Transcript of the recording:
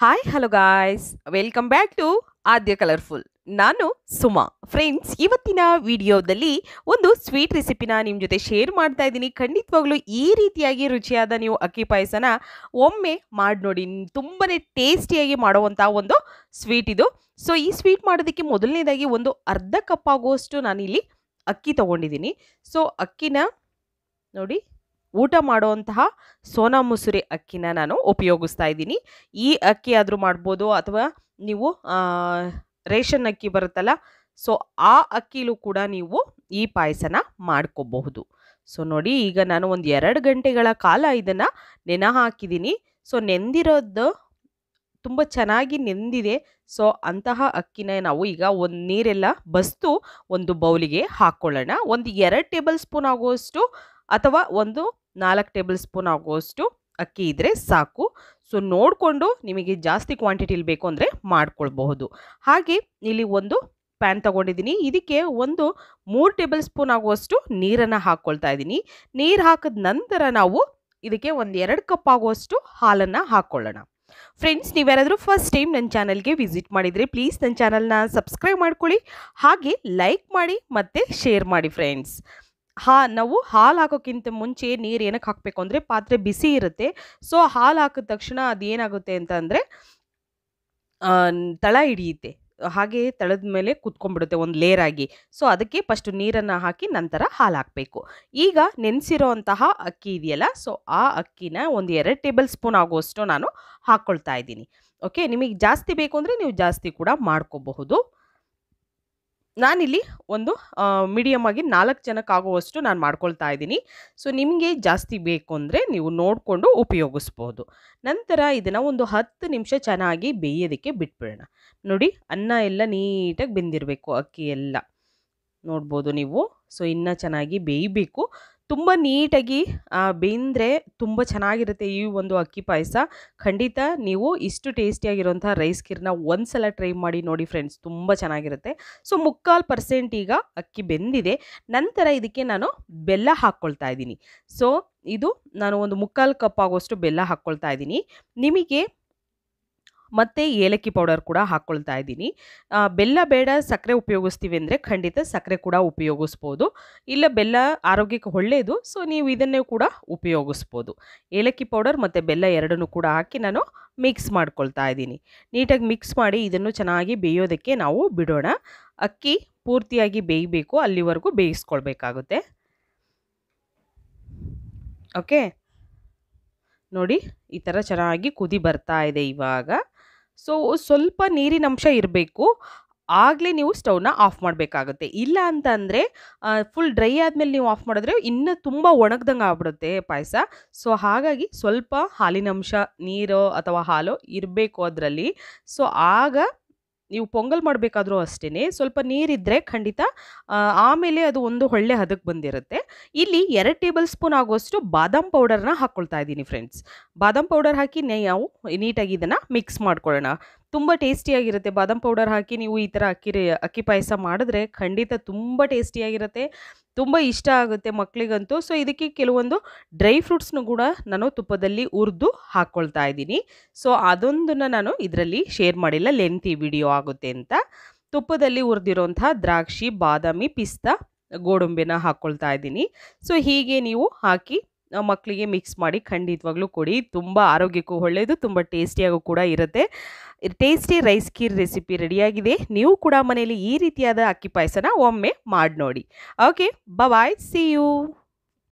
Hi hello guys welcome back to Aadya colourful. ನಾನು Suma. Friends, ಇವತ್ತಿನ ವಿಡಿಯೋದಲ್ಲಿ ಒಂದು ಸ್ವೀಟ್ ರೆಸಿಪಿನ ನಿಮ್ಮ ಜೊತೆ ಶೇರ್ ಮಾಡ್ತಾ ಇದ್ದೀನಿ. ಖಂಡಿತವಾಗ್ಲೂ ಈ ರೀತಿಯಾಗಿ ರುಚಿಯಾದ ನೀವು ಅಕ್ಕಿ ಪಾಯಸನ ಒಮ್ಮೆ ಮಾಡಿ ನೋಡಿ. ತುಂಬಾ ಟೇಸ್ಟಿಯಾಗಿ ಮಾಡುವಂಥ ಒಂದು ಸ್ವೀಟ್ ಇದು. ಸೊ ಈ ಸ್ವೀಟ್ ಮಾಡೋದಕ್ಕೆ ಮೊದಲನೇದಾಗಿ ಒಂದು ಅರ್ಧ ಕಪ್ ಆಗುವಷ್ಟು ನಾನಿಲ್ಲಿ ಅಕ್ಕಿ ತೊಗೊಂಡಿದ್ದೀನಿ. ಸೊ ಅಕ್ಕಿನ ನೋಡಿ, ಊಟ ಮಾಡುವಂತಹ ಸೋನಾ ಮಸೂರಿ ಅಕ್ಕಿನ ನಾನು ಉಪಯೋಗಿಸ್ತಾ ಇದ್ದೀನಿ. ಈ ಅಕ್ಕಿ ಆದರೂ ಮಾಡ್ಬೋದು, ಅಥವಾ ನೀವು ರೇಷನ್ ಅಕ್ಕಿ ಬರುತ್ತಲ್ಲ, ಸೊ ಆ ಅಕ್ಕಿಲೂ ಕೂಡ ನೀವು ಈ ಪಾಯಸನ ಮಾಡ್ಕೋಬಹುದು. ಸೊ ನೋಡಿ, ಈಗ ನಾನು ಒಂದು 2 ಗಂಟೆಗಳ ಕಾಲ ಇದನ್ನು ನೆನೆ ಹಾಕಿದ್ದೀನಿ. ಸೊ ನೆಂದಿರೋದು ತುಂಬ ಚೆನ್ನಾಗಿ ನೆಂದಿದೆ. ಸೊ ಅಂತಹ ಅಕ್ಕಿನ ನಾವು ಈಗ ಒಂದು ನೀರೆಲ್ಲ ಬಸ್ತು ಒಂದು ಬೌಲಿಗೆ ಹಾಕ್ಕೊಳ್ಳೋಣ. ಒಂದು 2 ಟೇಬಲ್ ಸ್ಪೂನ್ ಆಗುವಷ್ಟು ಅಥವಾ ಒಂದು 4 ಟೇಬಲ್ ಸ್ಪೂನ್ ಆಗುವಷ್ಟು ಅಕ್ಕಿ ಇದ್ದರೆ ಸಾಕು. ಸೊ ನೋಡಿಕೊಂಡು ನಿಮಗೆ ಜಾಸ್ತಿ ಕ್ವಾಂಟಿಟಿಲಿ ಬೇಕು ಅಂದರೆ ಮಾಡ್ಕೊಳ್ಬಹುದು. ಹಾಗೆ ಇಲ್ಲಿ ಒಂದು ಪ್ಯಾನ್ ತಗೊಂಡಿದ್ದೀನಿ. ಇದಕ್ಕೆ ಒಂದು 3 ಟೇಬಲ್ ಸ್ಪೂನ್ ಆಗುವಷ್ಟು ನೀರನ್ನು ಹಾಕ್ಕೊಳ್ತಾ ಇದ್ದೀನಿ. ನೀರು ಹಾಕಿದ ನಂತರ ನಾವು ಇದಕ್ಕೆ ಒಂದು 2 ಕಪ್ ಆಗುವಷ್ಟು ಹಾಲನ್ನು ಹಾಕ್ಕೊಳ್ಳೋಣ. ಫ್ರೆಂಡ್ಸ್, ನೀವ್ಯಾರಾದರೂ ಫಸ್ಟ್ ಟೈಮ್ ನನ್ನ ಚಾನಲ್ಗೆ ವಿಸಿಟ್ ಮಾಡಿದರೆ ಪ್ಲೀಸ್ ನನ್ನ ಚಾನಲ್ನ ಸಬ್ಸ್ಕ್ರೈಬ್ ಮಾಡ್ಕೊಳ್ಳಿ, ಹಾಗೆ ಲೈಕ್ ಮಾಡಿ ಮತ್ತು ಶೇರ್ ಮಾಡಿ. ಫ್ರೆಂಡ್ಸ್, ನಾವು ಹಾಲು ಹಾಕೋಕ್ಕಿಂತ ಮುಂಚೆ ನೀರು ಏನಕ್ಕೆ ಹಾಕಬೇಕು ಅಂದರೆ ಪಾತ್ರೆ ಬಿಸಿ ಇರುತ್ತೆ. ಸೊ ಹಾಲು ಹಾಕಿದ ತಕ್ಷಣ ಅದೇನಾಗುತ್ತೆ ಅಂತ ಅಂದರೆ ತಳ ಹಿಡಿಯುತ್ತೆ, ಹಾಗೆ ತಳದ ಮೇಲೆ ಕುತ್ಕೊಂಡ್ಬಿಡುತ್ತೆ ಒಂದು ಲೇರ್ ಆಗಿ. ಸೊ ಅದಕ್ಕೆ ಫಸ್ಟು ನೀರನ್ನು ಹಾಕಿ ನಂತರ ಹಾಲು ಹಾಕಬೇಕು. ಈಗ ನೆನೆಸಿರೋ ಅಂತಹ ಅಕ್ಕಿ ಇದೆಯಲ್ಲ, ಸೊ ಆ ಅಕ್ಕಿನ ಒಂದು 2 ಟೇಬಲ್ ಸ್ಪೂನ್ ಆಗುವಷ್ಟು ನಾನು ಹಾಕ್ಕೊಳ್ತಾ ಇದ್ದೀನಿ. ಓಕೆ, ನಿಮಗೆ ಜಾಸ್ತಿ ಬೇಕು ಅಂದರೆ ನೀವು ಜಾಸ್ತಿ ಕೂಡ ಮಾಡ್ಕೋಬಹುದು. ನಾನಿಲ್ಲಿ ಒಂದು ಮೀಡಿಯಮ್ ಆಗಿ 4 ಜನಕ್ಕಾಗುವಷ್ಟು ನಾನು ಮಾಡ್ಕೊಳ್ತಾ ಇದ್ದೀನಿ. ಸೊ ನಿಮಗೆ ಜಾಸ್ತಿ ಬೇಕು ಅಂದರೆ ನೀವು ನೋಡಿಕೊಂಡು ಉಪಯೋಗಿಸ್ಬೋದು. ನಂತರ ಇದನ್ನು ಒಂದು 10 ನಿಮಿಷ ಚೆನ್ನಾಗಿ ಬೇಯೋದಕ್ಕೆ ಬಿಟ್ಬಿಡೋಣ. ನೋಡಿ, ಅನ್ನ ಎಲ್ಲ ನೀಟಾಗಿ ಬೆಂದಿರಬೇಕು, ಅಕ್ಕಿ ಎಲ್ಲ ನೋಡ್ಬೋದು ನೀವು. ಸೊ ಇನ್ನೂ ಚೆನ್ನಾಗಿ ಬೇಯಬೇಕು. ತುಂಬ ನೀಟಾಗಿ ಬೆಂದರೆ ತುಂಬ ಚೆನ್ನಾಗಿರುತ್ತೆ ಈ ಒಂದು ಅಕ್ಕಿ ಪಾಯಸ. ಖಂಡಿತ ನೀವು ಇಷ್ಟು ಟೇಸ್ಟಿಯಾಗಿರುವಂಥ ರೈಸ್ ಖೀರ್ನ ಒಂದು ಸಲ ಟ್ರೈ ಮಾಡಿ ನೋಡಿ ಫ್ರೆಂಡ್ಸ್, ತುಂಬ ಚೆನ್ನಾಗಿರುತ್ತೆ. ಸೊ 3/4% ಈಗ ಅಕ್ಕಿ ಬೆಂದಿದೆ. ನಂತರ ಇದಕ್ಕೆ ನಾನು ಬೆಲ್ಲ ಹಾಕ್ಕೊಳ್ತಾ ಇದ್ದೀನಿ. ಸೊ ಇದು ನಾನು ಒಂದು 3/4 ಕಪ್ ಆಗುವಷ್ಟು ಬೆಲ್ಲ ಹಾಕ್ಕೊಳ್ತಾ ಇದ್ದೀನಿ. ನಿಮಗೆ ಮತ್ತು ಏಲಕ್ಕಿ ಪೌಡರ್ ಕೂಡ ಹಾಕ್ಕೊಳ್ತಾ ಇದ್ದೀನಿ. ಬೆಲ್ಲ ಬೇಡ, ಸಕ್ಕರೆ ಉಪಯೋಗಿಸ್ತೀವಿ ಅಂದರೆ ಖಂಡಿತ ಸಕ್ಕರೆ ಕೂಡ ಉಪಯೋಗಿಸ್ಬೋದು. ಇಲ್ಲ, ಬೆಲ್ಲ ಆರೋಗ್ಯಕ್ಕೆ ಒಳ್ಳೆಯದು, ಸೊ ನೀವು ಇದನ್ನೇ ಕೂಡ ಉಪಯೋಗಿಸ್ಬೋದು. ಏಲಕ್ಕಿ ಪೌಡರ್ ಮತ್ತು ಬೆಲ್ಲ ಎರಡನ್ನೂ ಕೂಡ ಹಾಕಿ ನಾನು ಮಿಕ್ಸ್ ಮಾಡ್ಕೊಳ್ತಾ ಇದ್ದೀನಿ. ನೀಟಾಗಿ ಮಿಕ್ಸ್ ಮಾಡಿ ಇದನ್ನು ಚೆನ್ನಾಗಿ ಬೇಯೋದಕ್ಕೆ ನಾವು ಬಿಡೋಣ. ಅಕ್ಕಿ ಪೂರ್ತಿಯಾಗಿ ಬೇಯಬೇಕು, ಅಲ್ಲಿವರೆಗೂ ಬೇಯಿಸ್ಕೊಳ್ಬೇಕಾಗುತ್ತೆ. ಓಕೆ, ನೋಡಿ ಈ ಥರ ಚೆನ್ನಾಗಿ ಕುದಿ ಬರ್ತಾ ಇದೆ ಇವಾಗ. ಸೊ ಸ್ವಲ್ಪ ನೀರಿನ ಅಂಶ ಇರಬೇಕು, ಆಗಲೇ ನೀವು ಸ್ಟವ್ನ ಆಫ್ ಮಾಡಬೇಕಾಗುತ್ತೆ. ಇಲ್ಲ ಅಂತ ಅಂದರೆ ಫುಲ್ ಡ್ರೈ ಆದಮೇಲೆ ನೀವು ಆಫ್ ಮಾಡಿದ್ರೆ ಇನ್ನೂ ತುಂಬ ಒಣಗ್ದಂಗೆ ಆಗ್ಬಿಡುತ್ತೆ ಪಾಯಸ. ಸೊ ಹಾಗಾಗಿ ಸ್ವಲ್ಪ ಹಾಲಿನ ಅಂಶ, ನೀರು ಅಥವಾ ಹಾಲು ಇರಬೇಕು ಅದರಲ್ಲಿ. ಸೊ ಆಗ ನೀವು ಪೊಂಗಲ್ ಮಾಡಬೇಕಾದ್ರೂ ಅಷ್ಟೇ ಸ್ವಲ್ಪ ನೀರಿದ್ದರೆ ಖಂಡಿತ ಆಮೇಲೆ ಅದು ಒಂದು ಒಳ್ಳೆ ಹದಕ್ಕೆ ಬಂದಿರುತ್ತೆ. ಇಲ್ಲಿ 2 ಟೇಬಲ್ ಸ್ಪೂನ್ ಆಗುವಷ್ಟು ಬಾದಾಮ್ ಪೌಡರ್ನ ಹಾಕ್ಕೊಳ್ತಾ ಇದ್ದೀನಿ ಫ್ರೆಂಡ್ಸ್. ಬಾದಾಮ್ ಪೌಡರ್ ಹಾಕಿ ನಾವು ನೀಟಾಗಿ ಇದನ್ನು ಮಿಕ್ಸ್ ಮಾಡ್ಕೊಳ್ಳೋಣ. ತುಂಬ ಟೇಸ್ಟಿಯಾಗಿರುತ್ತೆ. ಬಾದಾಮ್ ಪೌಡರ್ ಹಾಕಿ ನೀವು ಈ ಥರ ಅಕ್ಕಿ ಪಾಯಸ ಮಾಡಿದ್ರೆ ಖಂಡಿತ ತುಂಬ ಟೇಸ್ಟಿಯಾಗಿರುತ್ತೆ, ತುಂಬ ಇಷ್ಟ ಆಗುತ್ತೆ ಮಕ್ಕಳಿಗಂತೂ. ಸೊ ಇದಕ್ಕೆ ಕೆಲವೊಂದು ಡ್ರೈ ಫ್ರೂಟ್ಸ್ನು ಕೂಡ ನಾನು ತುಪ್ಪದಲ್ಲಿ ಹುರಿದು ಹಾಕ್ಕೊಳ್ತಾ ಇದ್ದೀನಿ. ಸೊ ಅದೊಂದನ್ನು ನಾನು ಇದರಲ್ಲಿ ಶೇರ್ ಮಾಡಿಲ್ಲ, ಲೆಂತಿ ವಿಡಿಯೋ ಆಗುತ್ತೆ ಅಂತ. ತುಪ್ಪದಲ್ಲಿ ಹುರಿದಿರೋಂಥ ದ್ರಾಕ್ಷಿ, ಬಾದಾಮಿ, ಪಿಸ್ತಾ, ಗೋಡಂಬಿನ ಹಾಕ್ಕೊಳ್ತಾ ಇದ್ದೀನಿ. ಸೊ ಹೀಗೆ ನೀವು ಹಾಕಿ ಮಕ್ಕಳಿಗೆ ಮಿಕ್ಸ್ ಮಾಡಿ ಖಂಡಿತವಾಗ್ಲೂ ಕೊಡಿ. ತುಂಬ ಆರೋಗ್ಯಕ್ಕೂ ಒಳ್ಳೆಯದು, ತುಂಬ ಟೇಸ್ಟಿಯಾಗೂ ಕೂಡ ಇರುತ್ತೆ. ಟೇಸ್ಟಿ ರೈಸ್ ಖೀರ್ ರೆಸಿಪಿ ರೆಡಿಯಾಗಿದೆ. ನೀವು ಕೂಡ ಮನೆಯಲ್ಲಿ ಈ ರೀತಿಯಾದ ಅಕ್ಕಿ ಪಾಯಸನ ಒಮ್ಮೆ ಮಾಡಿ ನೋಡಿ. Okay, bye, see you.